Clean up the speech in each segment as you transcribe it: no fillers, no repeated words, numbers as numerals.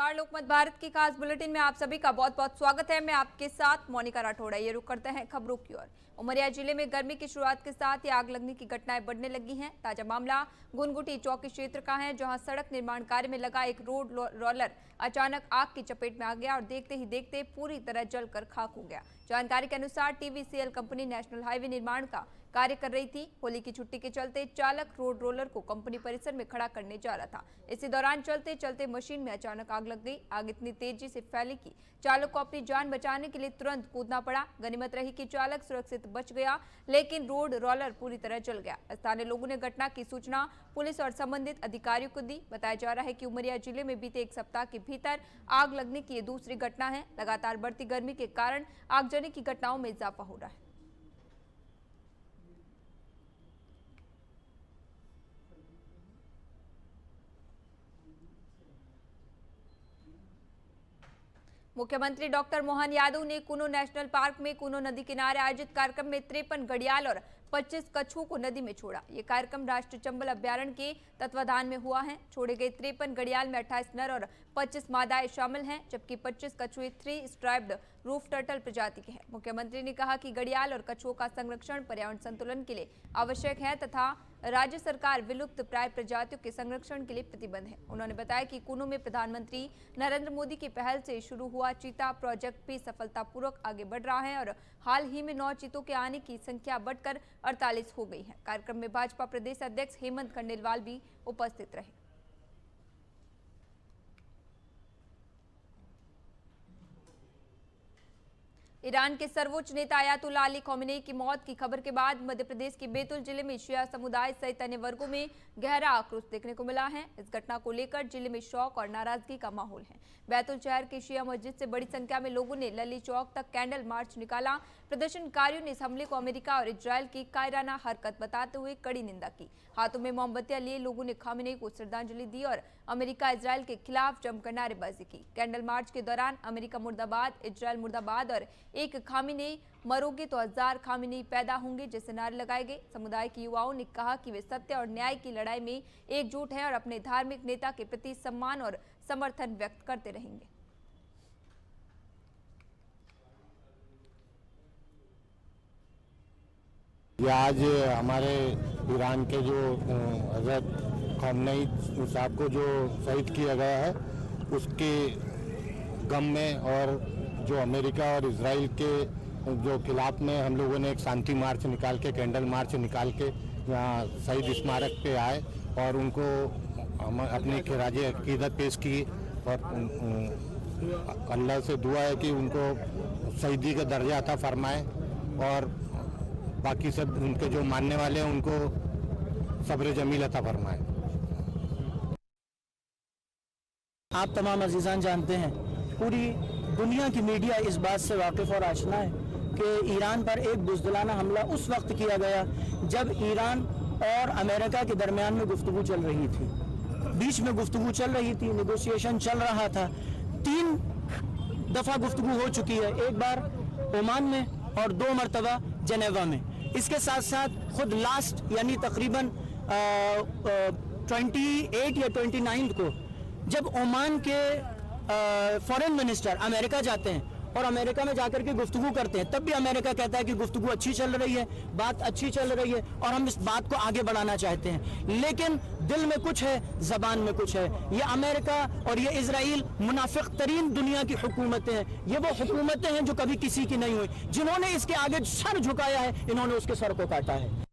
नमस्कार, लोकमत भारत की खास बुलेटिन में आप सभी का बहुत बहुत स्वागत है। मैं आपके साथ मोनिका राठौड़ा। ये रुक करते हैं खबरों की ओर। उमरिया जिले में गर्मी की शुरुआत के साथ ही आग लगने की घटनाएं बढ़ने लगी हैं। ताजा मामला गुनगुटी चौकी क्षेत्र का है, जहां सड़क निर्माण कार्य में लगा एक रोड रोलर अचानक आग की चपेट में आ गया और देखते ही देखते पूरी तरह जलकर खाक हो गया। जानकारी के अनुसार टीवीसीएल कंपनी नेशनल हाईवे निर्माण का कार्य कर रही थी। होली की छुट्टी के चलते चालक रोड रोलर को कंपनी परिसर में खड़ा करने जा रहा था। इसी दौरान चलते चलते मशीन में अचानक आग लग गई। आग इतनी तेजी से फैली कि चालक को अपनी जान बचाने के लिए तुरंत कूदना पड़ा। गनीमत रही कि चालक सुरक्षित बच गया, लेकिन रोड रोलर पूरी तरह जल गया। स्थानीय लोगों ने घटना की सूचना पुलिस और संबंधित अधिकारियों को दी। बताया जा रहा है कि उमरिया जिले में बीते एक सप्ताह के भीतर आग लगने की ये दूसरी घटना है। लगातार बढ़ती गर्मी के कारण आगजनी की घटनाओं में इजाफा हो रहा है। मुख्यमंत्री डॉक्टर मोहन यादव ने कुनो नेशनल पार्क में कुनो नदी किनारे आयोजित कार्यक्रम में 53 घड़ियाल और 25 कछुओं को नदी में छोड़ा। ये कार्यक्रम राष्ट्रीय चंबल अभ्यारण्य के तत्वाधान में हुआ है। छोड़े गए 53 घड़ियाल में 28 नर और 25 मादाएं शामिल हैं, जबकि 25 कछुए 3 स्ट्राइप्ड रूफ टर्टल प्रजाति के हैं। मुख्यमंत्री ने कहा कि घड़ियाल और कछुओं का संरक्षण पर्यावरण संतुलन के लिए आवश्यक है तथा राज्य सरकार विलुप्त प्राय प्रजातियों के संरक्षण के लिए प्रतिबद्ध है। उन्होंने बताया कि कुनो में प्रधानमंत्री नरेंद्र मोदी की पहल से शुरू हुआ चीता प्रोजेक्ट भी सफलतापूर्वक आगे बढ़ रहा है और हाल ही में 9 चीतों के आने की संख्या बढ़कर 48 हो गई है। कार्यक्रम में भाजपा प्रदेश अध्यक्ष हेमंत खंडेलवाल भी उपस्थित रहे। ईरान के सर्वोच्च नेता अयातुल्ला अली खमेनी की मौत की खबर के बाद मध्य प्रदेश के बैतूल जिले में शिया समुदाय सहित अन्य वर्गों में गहरा आक्रोश देखने को मिला है। इस घटना को लेकर जिले में शोक और नाराजगी का माहौल है। बैतूल शहर की शिया मस्जिद से बड़ी संख्या में लोगों ने लली चौक तक कैंडल मार्च निकाला। प्रदर्शनकारियों ने इस हमले को अमेरिका और इजरायल की कायराना हरकत बताते हुए कड़ी निंदा की। हाथों में मोमबत्तियां लिए लोगों ने खमेनी को श्रद्धांजलि दी और अमेरिका इजरायल के खिलाफ जमकर नारेबाजी की। कैंडल मार्च के दौरान अमेरिका मुर्दाबाद, इजरायल मुर्दाबाद और एक खामिनेई मरोगे तो 1000 खामिनेई पैदा होंगे जैसे नारे लगाए गए। समुदाय के युवाओं ने कहा कि वे सत्य और न्याय की लड़ाई में एकजुट हैं और अपने धार्मिक नेता के प्रति सम्मान और समर्थन व्यक्त करते रहेंगे। ये आज हमारे ईरान के जो हजरत खमेनी साहब को जो शहीद किया गया है, उसके गम में और जो अमेरिका और इजराइल के जो खिलाफ में हम लोगों ने एक शांति मार्च निकाल के, कैंडल मार्च निकाल के यहाँ शहीद स्मारक पे आए और उनको हम अपनी खिराज अकीदत पेश की और अल्लाह से दुआ है कि उनको शहीदी का दर्जा अता फरमाए और बाकी सब उनके जो मानने वाले हैं उनको सब्र जमील अता फरमाए। आप तमाम अजीजान जानते हैं, पूरी दुनिया की मीडिया इस बात से वाकिफ और आशना है कि ईरान पर एक बुज़दिलाना हमला उस वक्त किया गया जब ईरान और अमेरिका के दरमियान में गुफ्तगू चल रही थी। बीच में गुफ्तगू चल रही थी, नेगोशिएशन चल रहा था। 3 दफ़ा गुफ्तगू हो चुकी है, एक बार ओमान में और 2 मरतबा जनेवा में। इसके साथ साथ खुद लास्ट यानी तकरीबन 28 या 29 को जब ओमान के फॉरेन मिनिस्टर अमेरिका जाते हैं और अमेरिका में जाकर के गुफ्तगू करते हैं, तब भी अमेरिका कहता है कि गुफ्तगू अच्छी चल रही है, बात अच्छी चल रही है और हम इस बात को आगे बढ़ाना चाहते हैं, लेकिन दिल में कुछ है, जबान में कुछ है। ये अमेरिका और ये इजराइल मुनाफिक तरीन दुनिया की हुकूमतें हैं। ये वो हुकूमतें हैं जो कभी किसी की नहीं हुई। जिन्होंने इसके आगे सर झुकाया है, इन्होंने उसके सर को काटा है।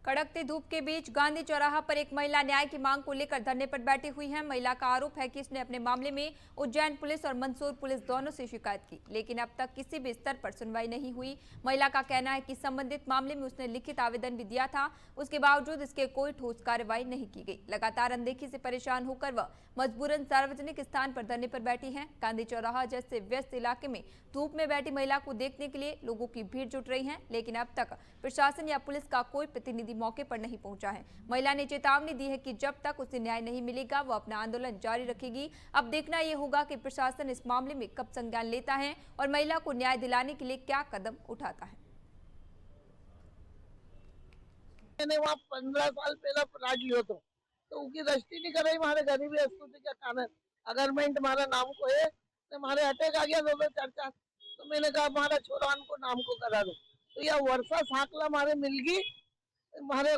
कड़कती धूप के बीच गांधी चौराहा पर एक महिला न्याय की मांग को लेकर धरने पर बैठी हुई है। महिला का आरोप है कि इसने अपने मामले में उज्जैन पुलिस और मंदसौर पुलिस दोनों से शिकायत की, लेकिन अब तक किसी भी स्तर पर सुनवाई नहीं हुई। महिला का कहना है कि संबंधित मामले में उसने लिखित आवेदन भी दिया था, उसके बावजूद इसके कोई ठोस कार्रवाई नहीं की गई। लगातार अनदेखी से परेशान होकर वह मजबूरन सार्वजनिक स्थान पर धरने पर बैठी है। गांधी चौराहा जैसे व्यस्त इलाके में धूप में बैठी महिला को देखने के लिए लोगों की भीड़ जुट रही है, लेकिन अब तक प्रशासन या पुलिस का कोई प्रतिनिधि मौके पर नहीं पहुंचा है। महिला ने चेतावनी दी है कि जब तक उसे न्याय नहीं मिलेगा वो अपना आंदोलन जारी रखेगी। अब देखना यह होगा कि प्रशासन इस मामले में कब संज्ञान लेता है और महिला को न्याय दिलाने के लिए क्या कदम उठाता है। मैंने वहाँ 15 साल पहले राज लियो तो उनकी दृष्टि नहीं कर रही हमारे गरीबी स्तुति के कारण अगर मैं तुम्हारा नाम को है तो हमारे अटैक आ गया 2-4 तो मैंने कहा हमारा छोरा को नाम को करा दो। तो यह वर्षा साकला हमारे मिल गई हमारे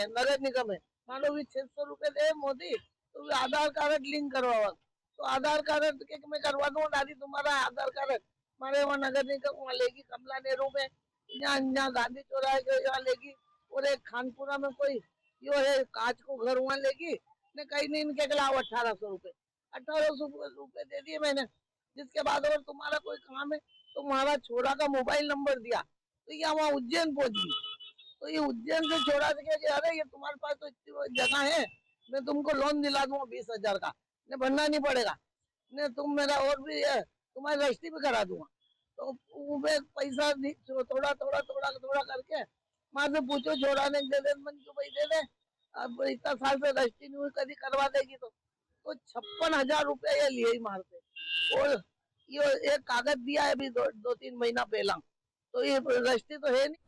नगर निगम है। मानो भी 600 रुपए दे मोदी तो आधार कार्ड लिंक करवाओ। तो आधार कार्ड के मैं करवा दूंगा दादी तुम्हारा आधार कार्ड हमारे वहाँ नगर निगम वहाँ लेगी कमला नेहरू में, यहाँ गांधी चौराहे के यहाँ लेगी, और एक खानपुरा में कोई यो है कांच को घर वहाँ लेगी ने कहीं नहीं इनके खिलाफ 1800 रुपए दे दिए मैंने। जिसके बाद और तुम्हारा कोई काम है तो तुम्हारा छोरा का मोबाइल नंबर दिया तो ये वहाँ उज्जैन पहुंच गई। तो ये उज्जैन से छोड़ा से क्या अरे ये तुम्हारे पास तो इतनी जगह है मैं तुमको लोन दिला दूंगा 20,000 का ने भरना नहीं पड़ेगा ने तुम मेरा और भी है तुम्हारी रजिस्ट्री भी करा दूंगा। तो वो पैसा थोड़ा करके माँ से पूछो छोड़ा ने दे दे मन क्यों भाई दे दे अब इतना साल से रजिस्ट्री नहीं हुई कभी करवा देगी तो 56,000 रुपया ये लिए ही मारते। और ये एक कागज दिया है अभी 2-3 महीना पहला तो ये रजिस्ट्री तो है नहीं।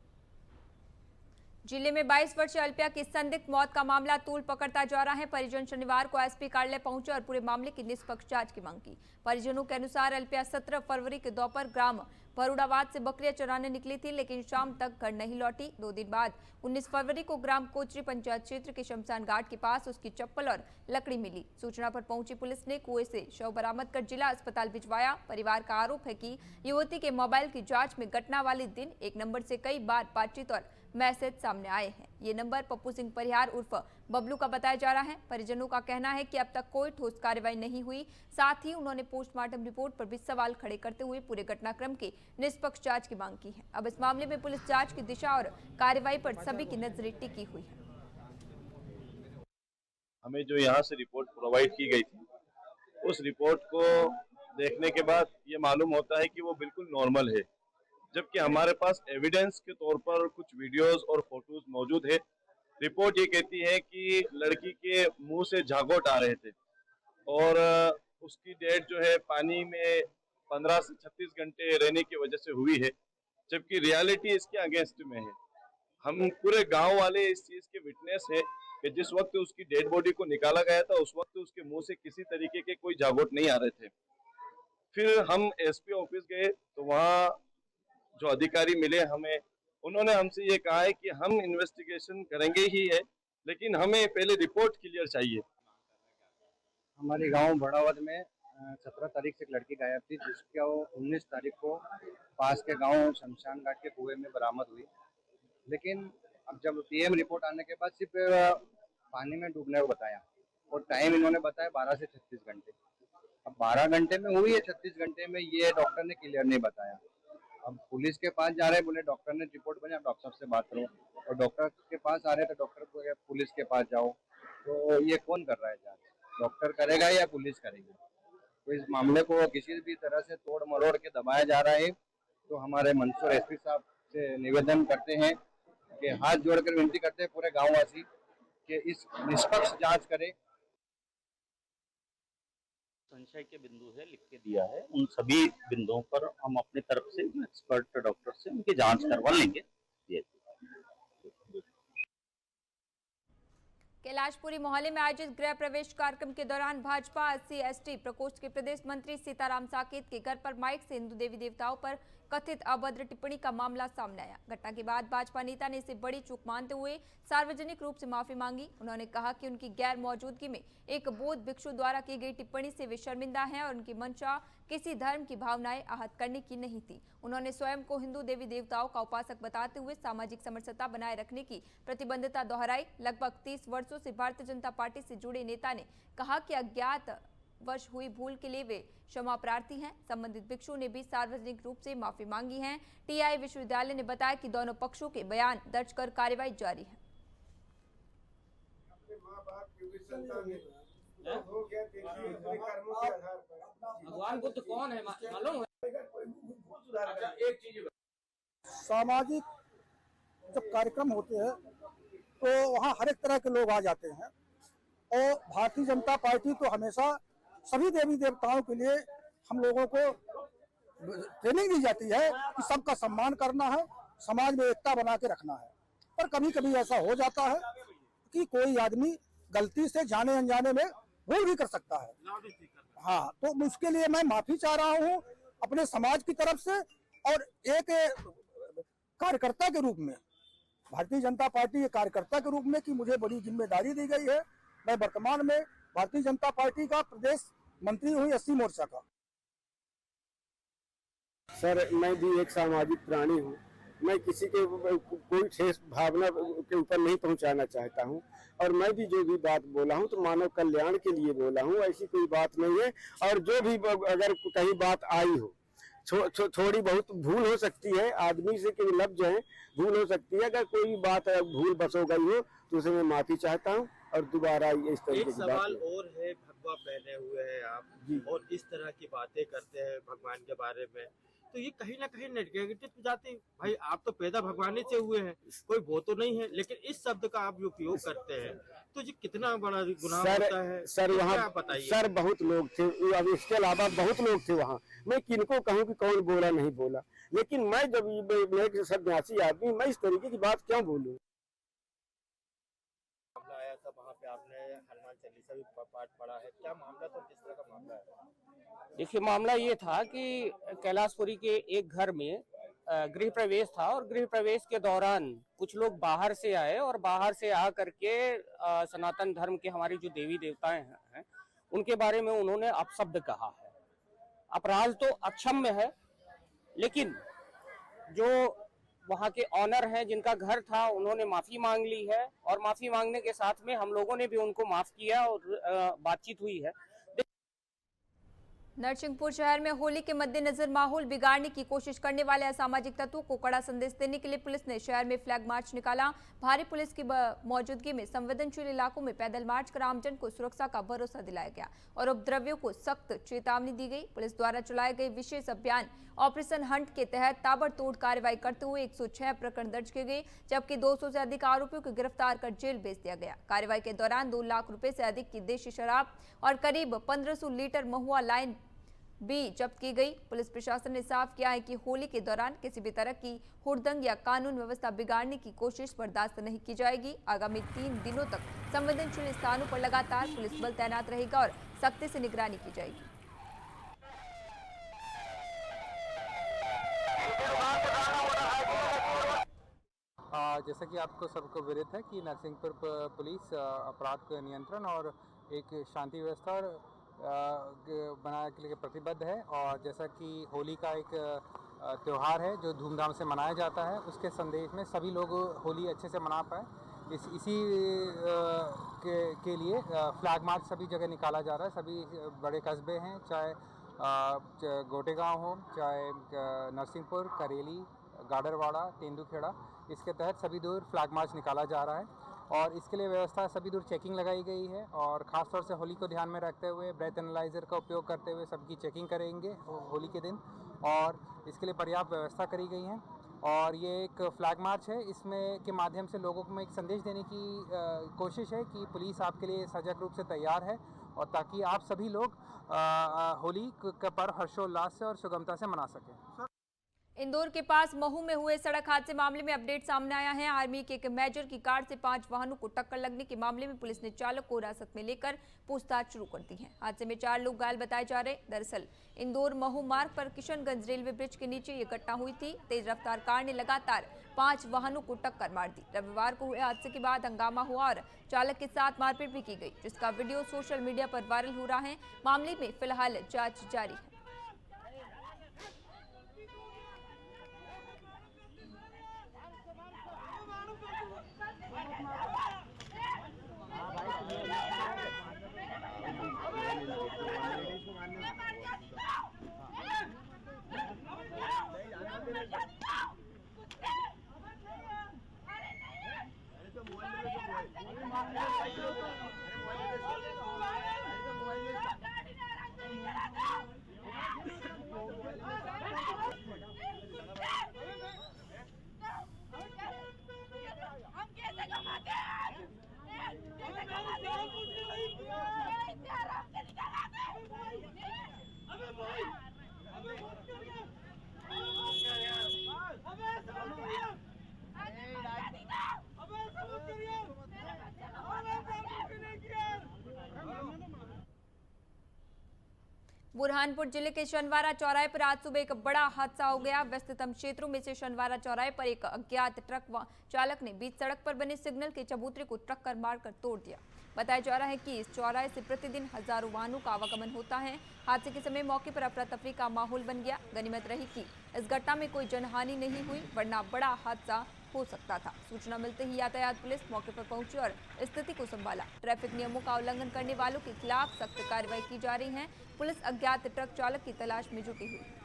जिले में 22 वर्षीय अल्पिया की संदिग्ध मौत का मामला तूल पकड़ता जा रहा है। परिजन शनिवार को एसपी कार्यालय पहुंचे और पूरे मामले की निष्पक्ष जांच की मांग की। परिजनों के अनुसार अल्पिया 17 फरवरी के दोपहर ग्राम भरूडाबाद से बकरियां चराने निकली थी, लेकिन शाम तक घर नहीं लौटी। 2 दिन बाद 19 फरवरी को ग्राम कोचरी पंचायत क्षेत्र के शमशान घाट के पास उसकी चप्पल और लकड़ी मिली। सूचना पर पहुंची पुलिस ने कुएं से शव बरामद कर जिला अस्पताल भिजवाया। परिवार का आरोप है कि युवती के मोबाइल की जांच में घटना वाले दिन एक नंबर से कई बार बातचीत और मैसेज सामने आए हैं। ये नंबर पप्पू सिंह परिहार उर्फ बबलू का बताया जा रहा है। परिजनों का कहना है कि अब तक कोई ठोस कार्रवाई नहीं हुई। साथ ही उन्होंने पोस्टमार्टम रिपोर्ट पर भी सवाल खड़े करते हुए पूरे घटनाक्रम की निष्पक्ष जांच की मांग की है। अब इस मामले में पुलिस जांच की दिशा और कार्रवाई पर सभी की नजरें टिकी हुई है। हमें जो यहाँ से रिपोर्ट प्रोवाइड की गई थी उस रिपोर्ट को देखने के बाद ये मालूम होता है कि वो बिल्कुल नॉर्मल है, जबकि हमारे पास एविडेंस के तौर पर कुछ वीडियोस और फोटोज मौजूद है। रिपोर्ट ये कहती है कि लड़की के मुंह से झागोट आ रहे थे और उसकी डेथ जो है पानी में 15 से 36 घंटे रहने की वजह से हुई है, जबकि रियलिटी इसके अगेंस्ट में है। हम पूरे गांव वाले इस चीज के विटनेस है कि जिस वक्त उसकी डेड बॉडी को निकाला गया था उस वक्त उसके मुंह से किसी तरीके के कोई झागोट नहीं आ रहे थे। फिर हम एसपी ऑफिस गए तो वहाँ जो अधिकारी मिले हमें, उन्होंने हमसे ये कहा है कि हम इन्वेस्टिगेशन करेंगे ही है, लेकिन हमें पहले रिपोर्ट क्लियर चाहिए। हमारे गांव बड़ावद में 17 तारीख से एक लड़की गायब थी, जिसका 19 तारीख को पास के गांव शमशान घाट के कुएं में बरामद हुई। लेकिन अब जब पीएम रिपोर्ट आने के बाद सिर्फ पानी में डूबने को बताया और टाइम इन्होंने बताया 12 से 36 घंटे। अब 12 घंटे में हुई है, 36 घंटे में ये डॉक्टर ने क्लियर नहीं बताया। अब पुलिस के पास जा रहे हैं, बोले डॉक्टर ने रिपोर्ट बनाया, डॉक्टर से बात करो, और डॉक्टर के पास आ रहे हैं तो डॉक्टर को पुलिस के पास जाओ। तो ये कौन कर रहा है जांच, डॉक्टर करेगा या पुलिस करेगी? तो इस मामले को किसी भी तरह से तोड़ मरोड़ के दबाया जा रहा है। तो हमारे मंसूर एसपी साहब से निवेदन करते हैं कि हाथ जोड़कर विनती करते हैं पूरे गाँववासी कि इस निष्पक्ष जाँच करें। संशय के बिंदु है लिख के दिया है, उन सभी बिंदुओं पर हम अपनी तरफ से एक्सपर्ट डॉक्टर से उनकी जांच करवा लेंगे। कैलाशपुरी मोहल्ले में आयोजित गृह प्रवेश कार्यक्रम के दौरान भाजपा SC/ST प्रकोष्ठ के प्रदेश मंत्री सीताराम साकेत के घर पर माइक से हिंदू देवी देवताओं पर कथित अभद्र टिप्पणी का मामला सामने आया। घटना के बाद भाजपा नेता ने इसे बड़ी चूक मानते हुए सार्वजनिक रूप से माफी मांगी। उन्होंने कहा कि उनकी गैर मौजूदगी में एक बौद्ध भिक्षु द्वारा की गई टिप्पणी से वे शर्मिंदा हैं और उनकी मंशा किसी धर्म की भावनाएं आहत करने की नहीं थी। उन्होंने स्वयं को हिंदू देवी देवताओं का उपासक बताते हुए सामाजिक समरसता बनाए रखने की प्रतिबद्धता दोहराई। लगभग 30 वर्षों से भारतीय जनता पार्टी से जुड़े नेता ने कहा कि अज्ञात वश हुई भूल के लिए वे क्षमा प्रार्थी हैं। संबंधित भिक्षु ने भी सार्वजनिक रूप से माफी मांगी है। टीआई विश्वविद्यालय ने बताया कि दोनों पक्षों के बयान दर्ज कर कार्रवाई जारी है। भगवान बुद्ध कौन है मालूम है? सामाजिक जब कार्यक्रम होते हैं तो वहाँ हर एक तरह के लोग आ जाते हैं और भारतीय जनता पार्टी तो हमेशा सभी देवी देवताओं के लिए हम लोगों को ट्रेनिंग दी जाती है कि सबका सम्मान करना है, समाज में एकता बना के रखना है। पर कभी कभी ऐसा हो जाता है कि कोई आदमी गलती से जाने अनजाने में भूल भी कर सकता है। हाँ, तो उसके लिए मैं माफी चाह रहा हूँ अपने समाज की तरफ से, और एक कार्यकर्ता के रूप में, भारतीय जनता पार्टी के कार्यकर्ता के रूप में कि मुझे बड़ी जिम्मेदारी दी गई है। मैं वर्तमान में भारतीय जनता पार्टी का प्रदेश मंत्री हूँ एससी मोर्चा का। सर, मैं भी एक सामाजिक प्राणी हूँ। मैं किसी के कोई ठेस भावना के ऊपर नहीं पहुंचाना चाहता हूं, और मैं भी जो भी बात बोला हूं तो मानव कल्याण के लिए बोला हूं, ऐसी कोई बात नहीं है। और जो भी अगर कहीं बात आई हो, थोड़ी बहुत भूल हो सकती है, आदमी से कि लफ्ज है, भूल हो सकती है। अगर कोई बात भूल बस हो गई हो तो उसे मैं माफी चाहता हूं, और दोबारा इस तरीके की बात। एक सवाल और है, भगवा पहने हुए हैं आप और इस तरह की बातें करते हैं भगवान के बारे में, तो ये कहीं ना कहीं नेगेटिव जाती है। भाई, आप तो पैदा भगवान से हुए हैं, कोई वो तो नहीं है, लेकिन इस शब्द का आप उपयोग करते हैं, तो ये कितना बड़ा गुनाह होता है? सर, वहाँ बताइए। सर, बहुत लोग थे, अब इसके अलावा बहुत लोग थे वहाँ। मैं किनको कहूँ कि कौन बोला नहीं बोला, लेकिन मैं जब मैं सन्यासी आदमी, मैं इस तरीके की बात क्यों बोलूँ? मामला आया था, वहाँ पे आपने हनुमान चालीसा भी पाठ पढ़ा है, क्या मामला था, किस तरह का मामला है? देखिए, मामला ये था कि कैलाशपुरी के एक घर में गृह प्रवेश था, और गृह प्रवेश के दौरान कुछ लोग बाहर से आए, और बाहर से आ करके सनातन धर्म के हमारी जो देवी देवताएं हैं उनके बारे में उन्होंने अपशब्द कहा है। अपराध तो अक्षम्य है, लेकिन जो वहाँ के ऑनर हैं जिनका घर था, उन्होंने माफी मांग ली है, और माफी मांगने के साथ में हम लोगों ने भी उनको माफ किया और बातचीत हुई है। नरसिंहपुर शहर में होली के मद्देनजर माहौल बिगाड़ने की कोशिश करने वाले असामाजिक तत्वों को कड़ा संदेश देने के लिए पुलिस ने शहर में फ्लैग मार्च निकाला। भारी पुलिस की मौजूदगी में संवेदनशील इलाकों में पैदल मार्च कर आमजन को सुरक्षा का भरोसा दिलाया गया और उपद्रवियों को सख्त चेतावनी दी गई। पुलिस द्वारा चलाए गए विशेष अभियान ऑपरेशन हंट के तहत ताबड़तोड़ कार्रवाई करते हुए 106 प्रकरण दर्ज किए गए, जबकि 200 से अधिक आरोपियों को गिरफ्तार कर जेल भेज दिया गया। कार्रवाई के दौरान 2 लाख रुपए से अधिक की देशी शराब और करीब 1500 लीटर महुआ लाइन भी जब्त की गई। पुलिस प्रशासन ने साफ किया है कि होली के दौरान किसी भी तरह की हुड़दंग या कानून व्यवस्था बिगाड़ने की कोशिश बर्दाश्त नहीं की जाएगी। आगामी 3 दिनों तक संवेदनशील स्थानों पर लगातार पुलिस बल तैनात रहेगा और सख्ती से निगरानी की जाएगी। जैसा कि आपको सबको विदित है कि नरसिंहपुर पुलिस अपराध के नियंत्रण और एक शांति व्यवस्था बनाने के लिए प्रतिबद्ध है। और जैसा कि होली का एक त्यौहार है जो धूमधाम से मनाया जाता है, उसके संदेश में सभी लोग होली अच्छे से मना पाए, इसी के लिए फ्लैग मार्च सभी जगह निकाला जा रहा है। सभी बड़े कस्बे हैं, चाहे गोटेगांव हो, चाहे नरसिंहपुर, करेली, गाडरवाड़ा, तेंदुखेड़ा, इसके तहत सभी दूर फ्लैग मार्च निकाला जा रहा है। और इसके लिए व्यवस्था सभी दूर चेकिंग लगाई गई है, और ख़ास तौर से होली को ध्यान में रखते हुए ब्रेथ एनालाइजर का उपयोग करते हुए सबकी चेकिंग करेंगे होली के दिन, और इसके लिए पर्याप्त व्यवस्था करी गई है। और ये एक फ्लैग मार्च है, इसमें के माध्यम से लोगों को एक संदेश देने की कोशिश है कि पुलिस आपके लिए सजग रूप से तैयार है, और ताकि आप सभी लोग होली का पर्व हर्षोल्लास से और सुगमता से मना सकें। इंदौर के पास महू में हुए सड़क हादसे मामले में अपडेट सामने आया है। आर्मी के एक मेजर की कार से 5 वाहनों को टक्कर लगने के मामले में पुलिस ने चालक को हिरासत में लेकर पूछताछ शुरू कर दी है। हादसे में 4 लोग घायल बताए जा रहे। दरअसल इंदौर महू मार्ग पर किशनगंज रेलवे ब्रिज के नीचे ये घटना हुई थी। तेज रफ्तार कार ने लगातार 5 वाहनों को टक्कर मार दी। रविवार को हुए हादसे के बाद हंगामा हुआ और चालक के साथ मारपीट भी की गई, जिसका वीडियो सोशल मीडिया पर वायरल हो रहा है। मामले में फिलहाल जांच जारी है। बुरहानपुर जिले के शनवारा चौराहे पर आज सुबह एक बड़ा हादसा हो गया। व्यस्ततम क्षेत्रों में से शनवारा चौराहे पर एक अज्ञात ट्रक चालक ने बीच सड़क पर बने सिग्नल के चबूतरे को टक्कर मारकर तोड़ दिया। बताया जा रहा है कि इस चौराहे से प्रतिदिन हजारों वाहनों का आवागमन होता है। हादसे के समय मौके पर अफरा तफरी का माहौल बन गया। गनीमत रही कि इस घटना में कोई जनहानि नहीं हुई, वरना बड़ा हादसा हो सकता था। सूचना मिलते ही यातायात पुलिस मौके पर पहुंची और स्थिति को संभाला। ट्रैफिक नियमों का उल्लंघन करने वालों के खिलाफ सख्त कार्रवाई की जा रही है। पुलिस अज्ञात ट्रक चालक की तलाश में जुटी हुई है।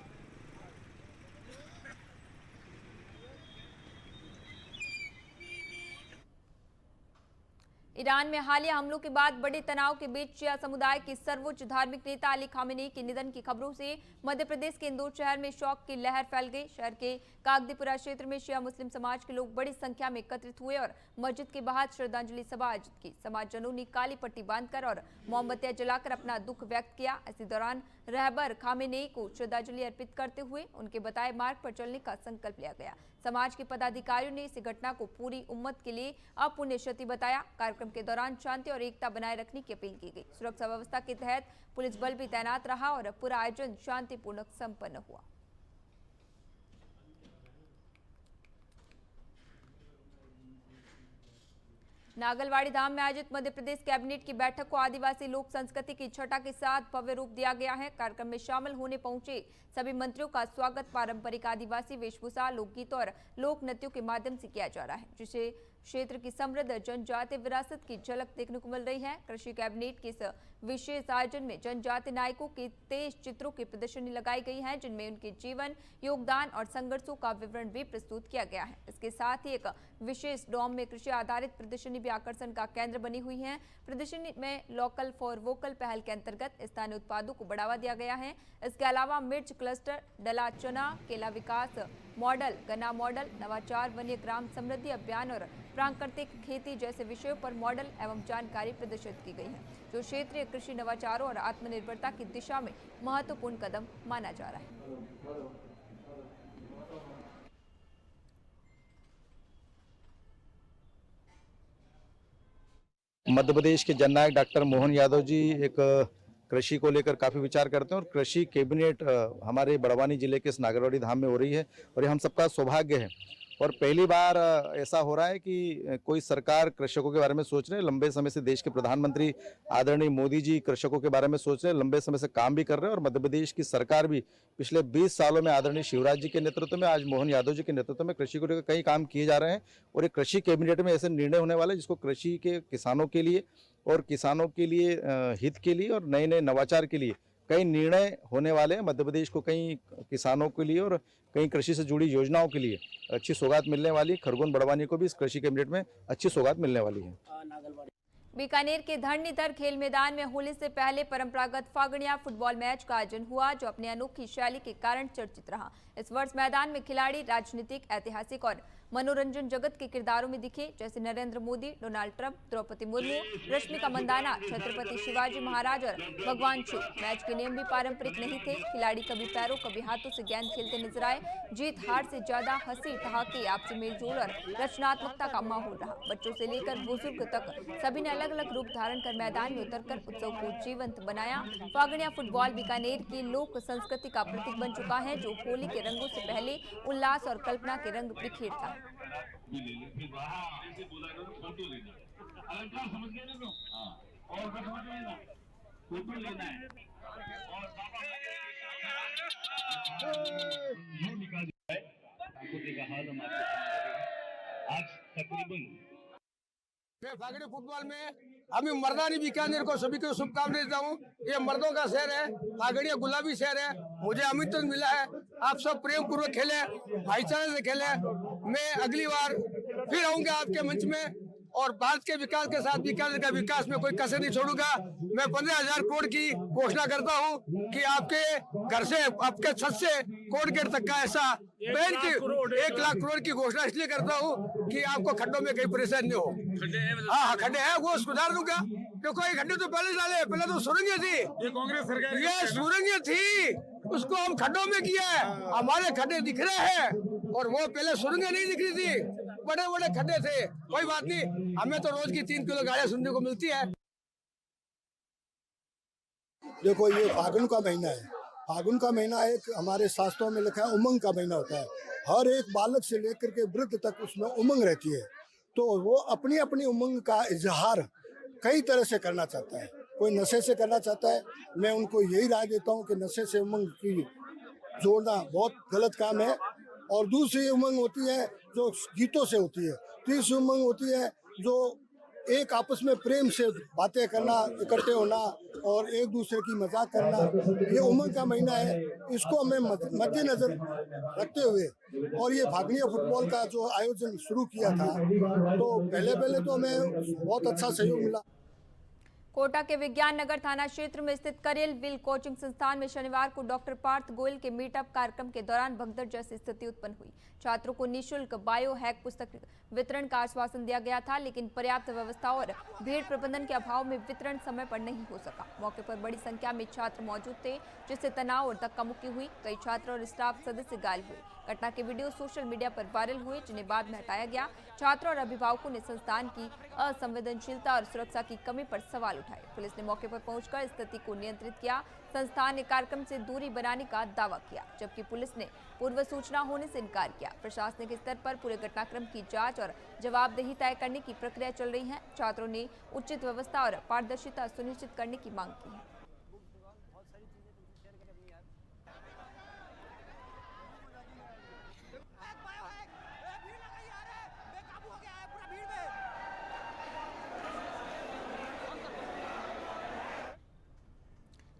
ईरान में हालिया हमलों के बाद बड़े तनाव के बीच शिया समुदाय के सर्वोच्च धार्मिक नेता अली खामेनी के निधन की खबरों से मध्य प्रदेश के इंदौर शहर में शोक की लहर फैल गई। शहर के कागदीपुरा क्षेत्र में शिया मुस्लिम समाज के लोग बड़ी संख्या में एकत्रित हुए और मस्जिद के बाहर श्रद्धांजलि सभा आयोजित की। समाजजनों ने काली पट्टी बांधकर और मोमबत्तियां जलाकर अपना दुख व्यक्त किया। इसी दौरान रहबर खामेनी को श्रद्धांजलि अर्पित करते हुए उनके बताए मार्ग पर चलने का संकल्प लिया गया। समाज के पदाधिकारियों ने इस घटना को पूरी उम्मत के लिए अपुण्य क्षति बताया। कार्यक्रम के दौरान शांति और एकता बनाए रखने की अपील की गई। सुरक्षा व्यवस्था के तहत पुलिस बल भी तैनात रहा और पूरा आयोजन शांतिपूर्वक संपन्न हुआ। नागलवाड़ी धाम में आयोजित मध्य प्रदेश कैबिनेट की बैठक को आदिवासी लोक संस्कृति की छटा के साथ भव्य रूप दिया गया है। कार्यक्रम में शामिल होने पहुंचे सभी मंत्रियों का स्वागत पारंपरिक आदिवासी वेशभूषा, लोकगीत और लोक नृत्यों के माध्यम से किया जा रहा है, जिसे क्षेत्र की समृद्ध जनजातीय विरासत की झलक देखने को मिल रही है। कृषि कैबिनेट के इस विशेष आयोजन में जनजातीय नायकों के 23 चित्रों की प्रदर्शनी लगाई गई है, जिनमें उनके जीवन, योगदान और संघर्षों का विवरण भी प्रस्तुत किया गया है। इसके साथ ही एक विशेष डोम में कृषि आधारित प्रदर्शनी भी आकर्षण का केंद्र बनी हुई है। प्रदर्शनी में लोकल फॉर वोकल पहल के अंतर्गत स्थानीय उत्पादों को बढ़ावा दिया गया है। इसके अलावा मिर्च क्लस्टर, डला चना, केला विकास मॉडल, गन्ना मॉडल, नवाचार, वन्य ग्राम समृद्धि अभियान और प्राकृतिक खेती जैसे विषयों पर मॉडल एवं जानकारी प्रदर्शित की गई है, जो क्षेत्रीय कृषि नवाचारों और आत्मनिर्भरता की दिशा में महत्वपूर्ण कदम माना जा रहा है। मध्य प्रदेश के जननायक डॉक्टर मोहन यादव जी एक कृषि को लेकर काफ़ी विचार करते हैं और कृषि कैबिनेट हमारे बड़वानी जिले के इस नागरवाड़ी धाम में हो रही है और ये हम सबका सौभाग्य है। और पहली बार ऐसा हो रहा है कि कोई सरकार कृषकों के बारे में सोच रहे हैं। लंबे समय से देश के प्रधानमंत्री आदरणीय मोदी जी कृषकों के बारे में सोच रहे हैं, लंबे समय से काम भी कर रहे हैं और मध्य प्रदेश की सरकार भी पिछले 20 सालों में आदरणीय शिवराज जी के नेतृत्व में, आज मोहन यादव जी के नेतृत्व में कृषि को लेकर कई काम किए जा रहे हैं। और एक कृषि कैबिनेट में ऐसे निर्णय होने वाले जिसको कृषि के किसानों के लिए और किसानों के लिए हित के लिए और नए नए नवाचार के लिए कई निर्णय होने वाले हैं। मध्य प्रदेश को कई किसानों के लिए और कई कृषि से जुड़ी योजनाओं के लिए अच्छी सौगात मिलने वाली है। खरगोन बड़वानी को भी इस कृषि कैबिनेट में अच्छी सौगात मिलने वाली है। बीकानेर के धरणीधर खेल मैदान में होली से पहले परंपरागत फागणिया फुटबॉल मैच का आयोजन हुआ, जो अपनी अनोखी शैली के कारण चर्चित रहा। इस वर्ष मैदान में खिलाड़ी राजनीतिक, ऐतिहासिक और मनोरंजन जगत के किरदारों में दिखे, जैसे नरेंद्र मोदी, डोनाल्ड ट्रंप, द्रौपदी मुर्मू, रश्मिका मंदाना, छत्रपति शिवाजी महाराज और भगवान शिव। मैच के नियम भी पारंपरिक नहीं थे। खिलाड़ी कभी पैरों कभी हाथों से गेंद खेलते नजर आए। जीत हार से ज्यादा हंसी ठहाके, आपसी मेलजोल और रचनात्मकता का माहौल रहा। बच्चों से लेकर बुजुर्ग तक सभी ने अलग अलग रूप धारण कर मैदान में उतरकर उत्सव को जीवंत बनाया। फागणिया फुटबॉल बीकानेर की लोक संस्कृति का प्रतीक बन चुका है, जो होली के रंगों से पहले उल्लास और कल्पना के रंग बिखेरता है। मैं फागड़ी फुटबॉल में अभी मर्दानी बीकानेर को सभी को शुभकामनाएं देता हूँ। ये मर्दों का शहर है, फागड़िया गुलाबी शहर है। मुझे आमंत्रण मिला है, आप सब प्रेम पूर्वक खेले, भाईचारे से खेले। मैं अगली बार फिर आऊंगा आपके मंच में और भारत के विकास के साथ बीकानेर का विकास में कोई कसर नहीं छोड़ूंगा। मैं 15,000 करोड़ की घोषणा करता हूं कि आपके घर से, आपके छत से कोर्ट गेट तक का ऐसा 1 लाख करोड़ की घोषणा इसलिए करता हूं कि आपको खड्डों में कहीं परेशानी नहीं हो। हाँ, खड्डे हैं, वो सुधार दूंगा। देखो ये खड्डे तो पहले डाले, पहले तो सुरंगें थी, ये कांग्रेस सरकार, ये सुरंगें थी, उसको हम खड्डों में किया है। हमारे खड्डे दिख रहे हैं और वो पहले सुरंगें नहीं दिख रही थी, बड़े बड़े खड्डे थे। कोई बात नहीं, हमें तो रोज की 3 किलो गाड़ियां सुनने को मिलती है। देखो ये फागुन का महीना है। फागुन का महीना एक हमारे शास्त्रों में लिखा है उमंग का महीना होता है। हर एक बालक से लेकर के वृद्ध तक उसमें उमंग रहती है। तो वो अपनी अपनी उमंग का इजहार कई तरह से करना चाहता है। कोई नशे से करना चाहता है। मैं उनको यही राय देता हूँ कि नशे से उमंग की जोड़ना बहुत गलत काम है। और दूसरी उमंग होती है जो गीतों से होती है। तीसरी उमंग होती है जो एक आपस में प्रेम से बातें करना, इकट्ठे होना और एक दूसरे की मजाक करना। ये उमंग का महीना है, इसको हमें मद्देनजर रखते हुए और ये फागुनी फुटबॉल का जो आयोजन शुरू किया था, तो पहले तो हमें बहुत अच्छा सहयोग मिला। कोटा के विज्ञान नगर थाना क्षेत्र में स्थित करेल विल कोचिंग संस्थान में शनिवार को डॉक्टर पार्थ गोयल के मीटअप कार्यक्रम के दौरान भगदड़ जैसी स्थिति उत्पन्न हुई। छात्रों को निःशुल्क बायो हैक पुस्तक वितरण का आश्वासन दिया गया था, लेकिन पर्याप्त व्यवस्था और भीड़ प्रबंधन के अभाव में वितरण समय पर नहीं हो सका। मौके पर बड़ी संख्या में छात्र मौजूद थे, जिससे तनाव और धक्का मुक्की हुई। कई छात्र और स्टाफ सदस्य घायल हुए। घटना के वीडियो सोशल मीडिया पर वायरल हुए, जिन्हें बाद में हटाया गया। छात्रों और अभिभावकों ने संस्थान की असंवेदनशीलता और सुरक्षा की कमी पर सवाल उठाए। पुलिस ने मौके पर पहुंचकर स्थिति को नियंत्रित किया। संस्थान ने कार्यक्रम से दूरी बनाने का दावा किया, जबकि पुलिस ने पूर्व सूचना होने से इनकार किया। प्रशासनिक स्तर पर पूरे घटनाक्रम की जांच और जवाबदेही तय करने की प्रक्रिया चल रही है। छात्रों ने उचित व्यवस्था और पारदर्शिता सुनिश्चित करने की मांग की है।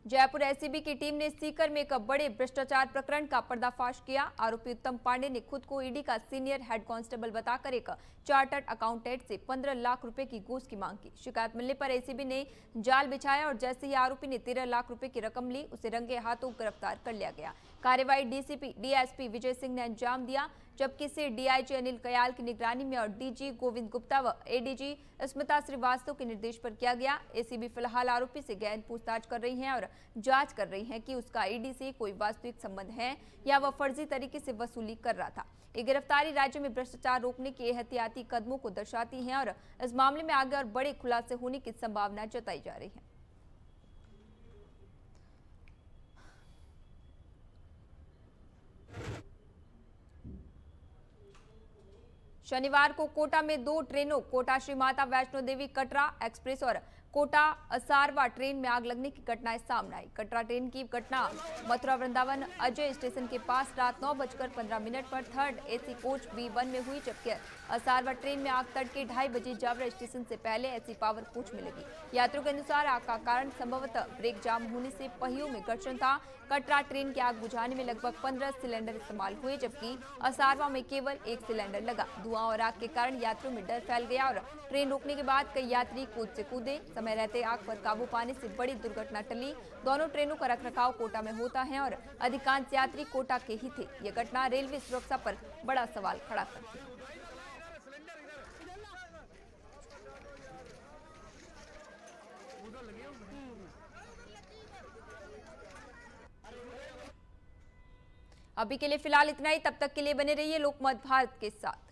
जयपुर एसीबी की टीम ने सीकर में एक बड़े भ्रष्टाचार प्रकरण का पर्दाफाश किया। आरोपी उत्तम पांडे ने खुद को ईडी का सीनियर हेड कांस्टेबल बताकर एक चार्टर्ड अकाउंटेंट से 15 लाख रुपए की घूस की मांग की। शिकायत मिलने पर एसीबी ने जाल बिछाया और जैसे ही आरोपी ने 13 लाख रुपए की रकम ली, उसे रंगे हाथों गिरफ्तार कर लिया गया। कार्यवाही डीसीपी डीएसपी विजय सिंह ने अंजाम दिया, जबकि इसे डीआईजी अनिल कयाल की निगरानी में और डीजी गोविंद गुप्ता व एडीजी स्मिता श्रीवास्तव के निर्देश पर किया गया। एसीबी फिलहाल आरोपी से गहन पूछताछ कर रही है और जांच कर रही है कि उसका ईडी से कोई वास्तविक संबंध है या वह फर्जी तरीके से वसूली कर रहा था। ये गिरफ्तारी राज्य में भ्रष्टाचार रोकने के एहतियाती कदमों को दर्शाती है और इस मामले में आगे और बड़े खुलासे होने की संभावना जताई जा रही है। शनिवार को कोटा में 2 ट्रेनों कोटा श्री माता वैष्णो देवी कटरा एक्सप्रेस और कोटा असारवा ट्रेन में आग लगने की घटनाएं सामने आई। कटरा ट्रेन की घटना मथुरा वृंदावन अजय स्टेशन के पास रात 9:15 पर थर्ड एसी कोच B1 में हुई, जबकि असारवा ट्रेन में आग तड़के 2:30 बजे जावरा स्टेशन से पहले एसी पावर कोच में लगी। यात्रियों के अनुसार आग का कारण संभवतः ब्रेक जाम होने से पहियों में घर्षण था। कटरा ट्रेन की आग बुझाने में लगभग 15 सिलेंडर इस्तेमाल हुए, जबकि असारवा में केवल 1 सिलेंडर लगा। धुआं और आग के कारण यात्रियों में डर फैल गया और ट्रेन रोकने के बाद कई यात्री कूद से कूदे। समय रहते आग पर काबू पाने से बड़ी दुर्घटना टली। दोनों ट्रेनों का रखरखाव कोटा में होता है और अधिकांश यात्री कोटा के ही थे। यह घटना रेलवे सुरक्षा पर बड़ा सवाल खड़ा करती है। अभी के लिए फिलहाल इतना ही। तब तक के लिए बने रहिए लोकमत भारत के साथ।